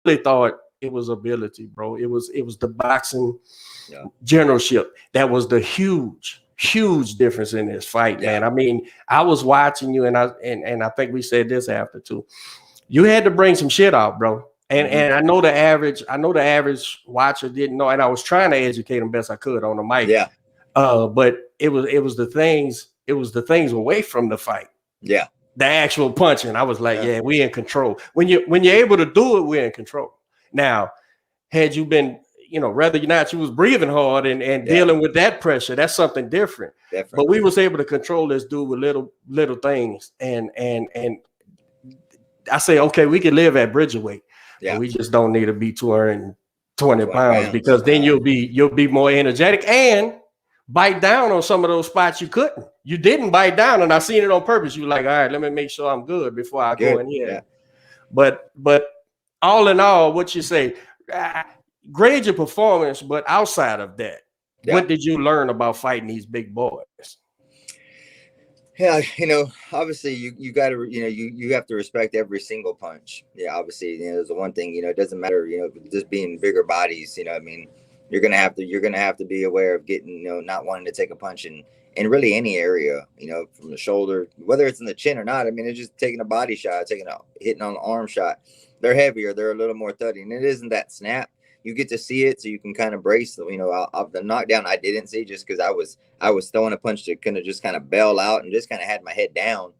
really thought it was ability, bro. It was the boxing generalship that was the huge difference in this fight, man. I mean, I was watching you, and I think we said this after too. You had to bring some shit out, bro. And I know the average watcher didn't know, and I was trying to educate them best I could on the mic. Yeah. But it was the things away from the fight. Yeah. The actual punching. I was like, yeah, we in control. When you're able to do it, we're in control. Now, had you been, whether or not you was breathing hard and dealing with that pressure, that's something different. But we was able to control this dude with little things. And I say, okay, we can live at Bridgerweight. Yeah. We just don't need to be 220 pounds because then you'll be more energetic and bite down on some of those spots you couldn't. You didn't bite down, and I seen it on purpose. You were like, all right, let me make sure I'm good before I go in here. Yeah. But all in all, what you say, grade your performance, but outside of that, what did you learn about fighting these big boys? Yeah, obviously you got to, you have to respect every single punch. Yeah, obviously, there's the one thing, it doesn't matter, just being bigger bodies, I mean, you're gonna have to be aware of getting, not wanting to take a punch in really any area, from the shoulder, whether it's in the chin or not. I mean, it's just taking a body shot, hitting on the arm shot. They're heavier, they're a little more thuddy, and it isn't that snap. You get to see it, so you can kind of brace. The knockdown I didn't see just because I was throwing a punch to kind of bail out and just kind of had my head down,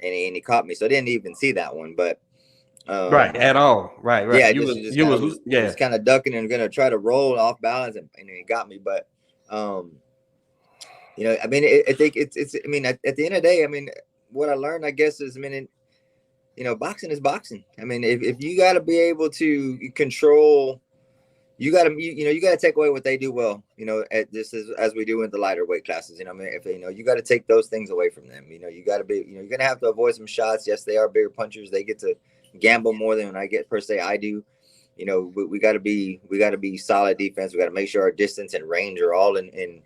and he caught me, so I didn't even see that one, but. Right, at all. Right. Yeah, just kind of ducking and gonna try to roll off balance, and he got me. But I mean, I think it's. I mean, at the end of the day, I mean, what I learned, I guess, is, boxing is boxing. I mean, if you got to be able to control, you got to take away what they do well. As we do in the lighter weight classes. If you got to take those things away from them. You got to be. You're gonna have to avoid some shots. Yes, they are bigger punchers. They get to gamble more than I do. We got to be solid defense. We got to make sure our distance and range are all in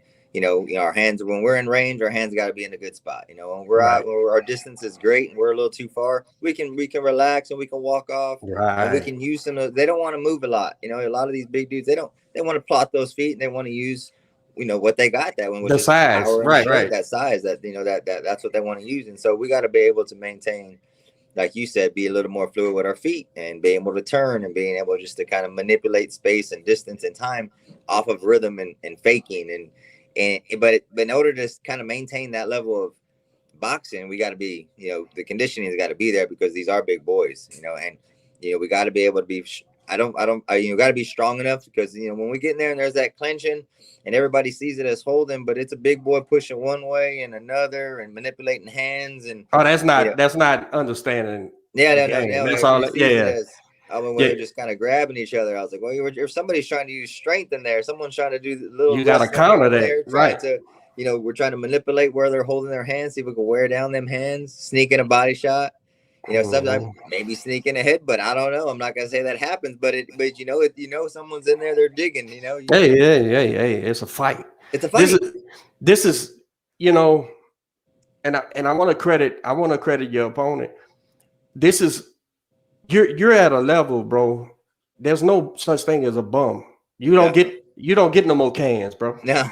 our hands. When we're in range, our hands got to be in a good spot. When we're out, when our distance is great and we're a little too far, we can relax and we can walk off. Right. And we can use some. They don't want to move a lot. A lot of these big dudes, they want to plot those feet and they want to use what they got that one, which the size, right. That size that's what they want to use. And so we got to be able to maintain, like you said, be a little more fluid with our feet and being able to turn and being able just to kind of manipulate space and distance and time off of rhythm and faking. But in order to kind of maintain that level of boxing, we got to be, the conditioning has got to be there because these are big boys, and, we got to be able to be, you got to be strong enough because, when we get in there and there's that clenching and everybody sees it as holding, but it's a big boy pushing one way and another and manipulating hands. And that's not understanding. Yeah, no. That's all. They're just kind of grabbing each other. I was like, well, if somebody's trying to use strength in there, someone's trying to do a little. You got to counter that, right? We're trying to manipulate where they're holding their hands, see if we can wear down them hands, sneak in a body shot. Sometimes maybe sneak in a head, but I don't know. I'm not gonna say that happens, but someone's in there, they're digging. Hey, it's a fight. It's a fight. This is, and I want to credit your opponent. This is. You're at a level, bro. There's no such thing as a bum. You don't get no more cans, bro. No.